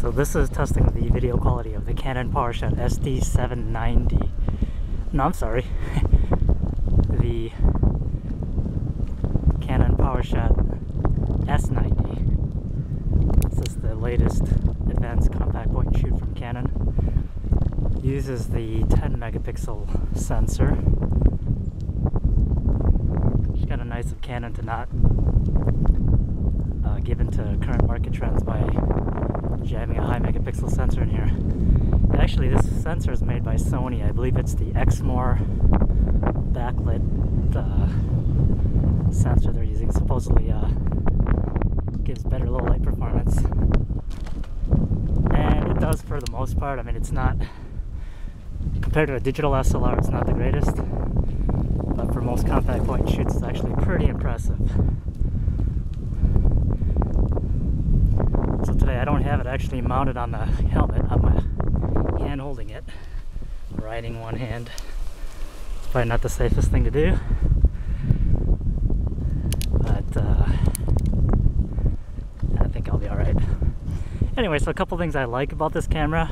So this is testing the video quality of the Canon PowerShot SD790. No, I'm sorry. The Canon PowerShot s90. This is the latest advanced compact point and shoot from Canon. Uses the 10 megapixel sensor. It's kind of nice of Canon to not give into current market trends by jamming a high megapixel sensor in here. Actually, this sensor is made by Sony. I believe it's the Exmor backlit sensor they're using. Supposedly gives better low light performance, and it does for the most part. I mean, it's not, compared to a digital SLR, it's not the greatest, but for most compact point and shoots, it's actually pretty impressive. So today I don't have it actually mounted on the helmet. I'm hand holding it, riding one hand. It's probably not the safest thing to do, but I think I'll be alright. Anyway, so a couple things I like about this camera.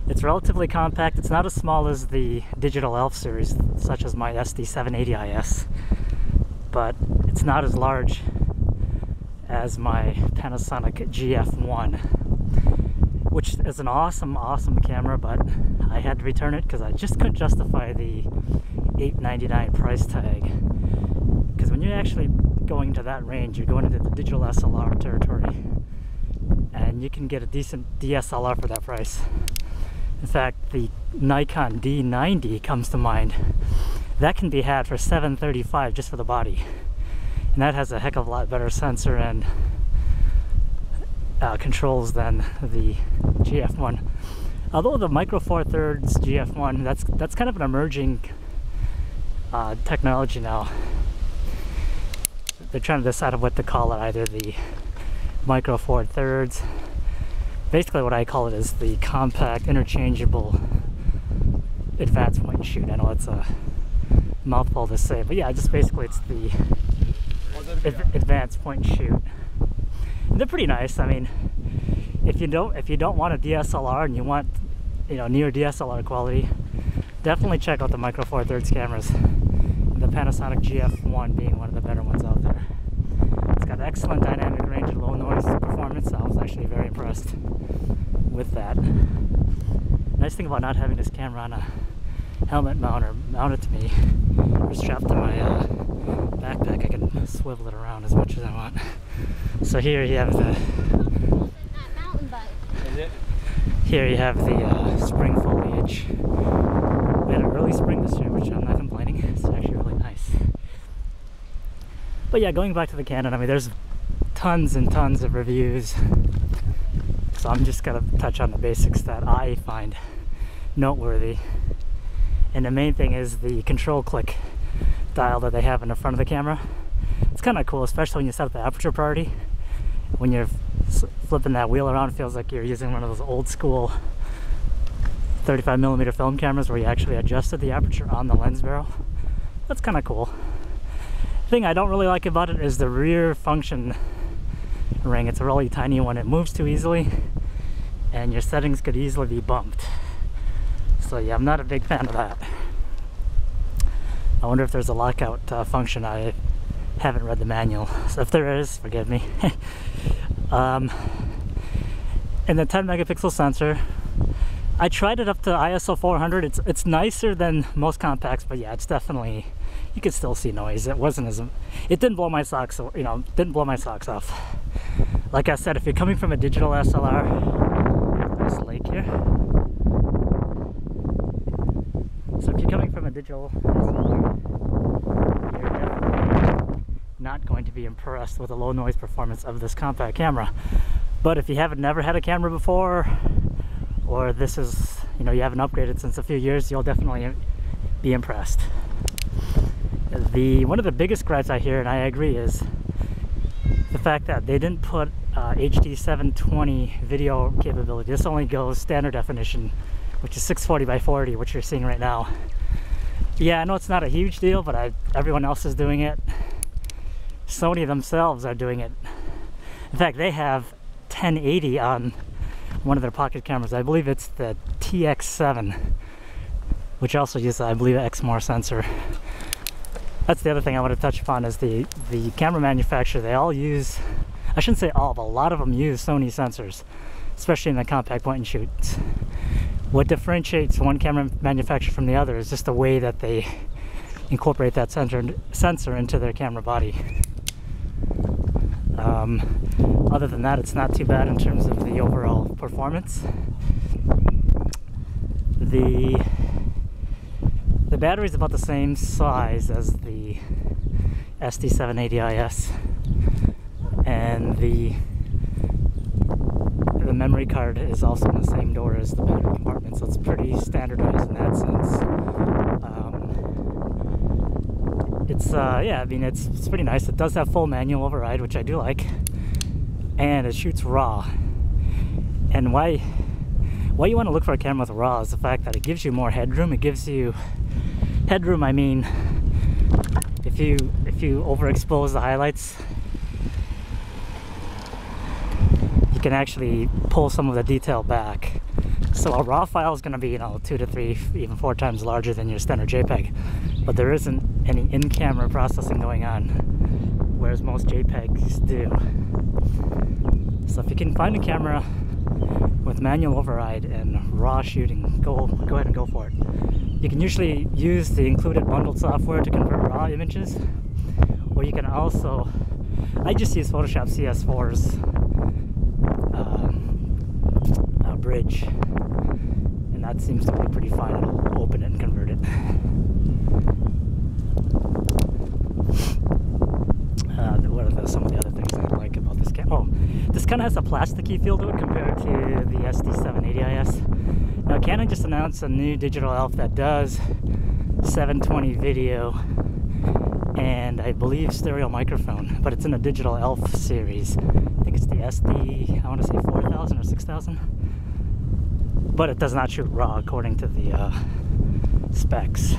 It's relatively compact. It's not as small as the digital Elph series, such as my SD780 IS, but it's not as large as my Panasonic GF1, which is an awesome camera, but I had to return it because I just couldn't justify the $899 price tag. Because when you're actually going to that range, you're going into the digital SLR territory, and you can get a decent DSLR for that price. In fact, the Nikon D90 comes to mind. That can be had for $735 just for the body. And that has a heck of a lot better sensor and controls than the GF1. Although the Micro Four Thirds GF1, that's kind of an emerging technology now. They're trying to decide on what to call it, either the Micro Four Thirds. Basically what I call it is the compact interchangeable advanced point and shoot. I know it's a mouthful to say, but yeah, just basically it's the advanced point and shoot. And they're pretty nice. I mean, if you don't want a DSLR and you want, near DSLR quality, definitely check out the Micro Four Thirds cameras. The Panasonic GF1 being one of the better ones out there. It's got excellent dynamic range and low noise performance. I was actually very impressed with that. Nice thing about not having this camera on a helmet mount or mounted to me, or strapped to my backpack, I can swivel it around as much as I want. So here you have the spring foliage. We had an early spring this year, which I'm not complaining. It's actually really nice. But yeah, going back to the Canon, I mean, there's tons and tons of reviews. So I'm just gonna touch on the basics that I find noteworthy. And the main thing is the control click dial that they have in the front of the camera. It's kind of cool, especially when you set up the aperture priority. When you're flipping that wheel around, it feels like you're using one of those old school 35mm film cameras where you actually adjusted the aperture on the lens barrel. That's kind of cool. The thing I don't really like about it is the rear function ring. It's a really tiny one. It moves too easily, and your settings could easily be bumped. So yeah, I'm not a big fan of that. I wonder if there's a lockout function. I haven't read the manual, so if there is, forgive me. And the 10 megapixel sensor, I tried it up to ISO 400. It's nicer than most compacts, but yeah, it's definitely, you can still see noise. It didn't blow my socks, didn't blow my socks off. Like I said, if you're coming from a digital SLR, this lake here. So if you're coming from a digital SLR, you're definitely not going to be impressed with the low noise performance of this compact camera. But if you haven't never had a camera before, or this is, you haven't upgraded since a few years, you'll definitely be impressed. One of the biggest gripes I hear, and I agree, is the fact that they didn't put HD 720 video capability. This only goes standard definition, which is 640 by 40, which you're seeing right now. Yeah, I know it's not a huge deal, but everyone else is doing it. Sony themselves are doing it. In fact, they have 1080 on one of their pocket cameras. I believe it's the TX7, which also uses, I believe, an XMOR sensor. That's the other thing I want to touch upon is the camera manufacturer. They all use, I shouldn't say all, but a lot of them use Sony sensors, especially in the compact point and shoots. What differentiates one camera manufacturer from the other is just the way that they incorporate that sensor into their camera body. Other than that, it's not too bad in terms of the overall performance. The battery is about the same size as the SD780IS, and the memory card is also in the same door as the battery compartment, so it's pretty standardized in that sense. Yeah, I mean, it's pretty nice. It does have full manual override, which I do like, and it shoots RAW. And why you want to look for a camera with RAW is the fact that it gives you more headroom. It gives you headroom, I mean, if you overexpose the highlights, you can actually pull some of the detail back. So a RAW file is going to be, 2 to 3, even 4 times larger than your standard JPEG, but there isn't any in-camera processing going on, whereas most JPEGs do. So if you can find a camera with manual override and RAW shooting, go ahead and go for it. You can usually use the included bundled software to convert RAW images, or you can also, I just use Photoshop CS4's bridge, and that seems to be pretty fine. It'll open it and convert it. What are some of the other things I like about this camera? Oh, this kind of has a plasticky feel to it compared to the SD780IS. Now, Canon just announced a new digital Elph that does 720 video and I believe stereo microphone, but it's in a digital Elph series. I think it's the SD, I want to say 4000 or 6000, but it does not shoot RAW according to the specs.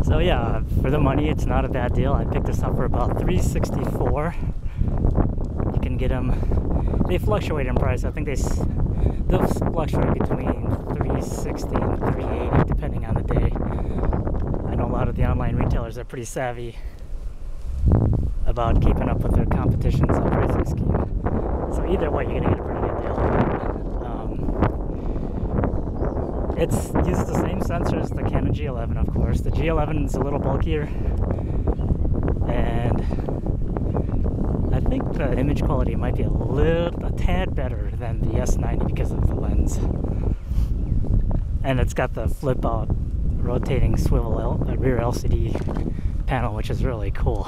So yeah, for the money, it's not a bad deal. I picked this up for about $364. You can get them, they fluctuate in price. I think they'll fluctuate between $360 and $380 depending on the day. I know a lot of the online retailers are pretty savvy about keeping up with their competition's pricing scheme. So either way, you're gonna get a pretty good deal. It uses the same sensor as the Canon G11, of course. The G11 is a little bulkier, and I think the image quality might be a tad better than the S90 because of the lens. And it's got the flip-out rotating swivel rear LCD panel, which is really cool.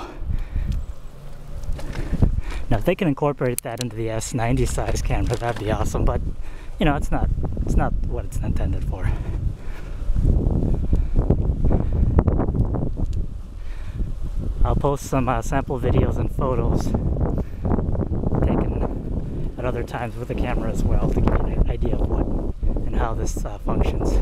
Now, if they can incorporate that into the S90 size camera, that'd be awesome. But it's not what it's intended for. I'll post some sample videos and photos taken at other times with the camera as well to give you an idea of what and how this functions.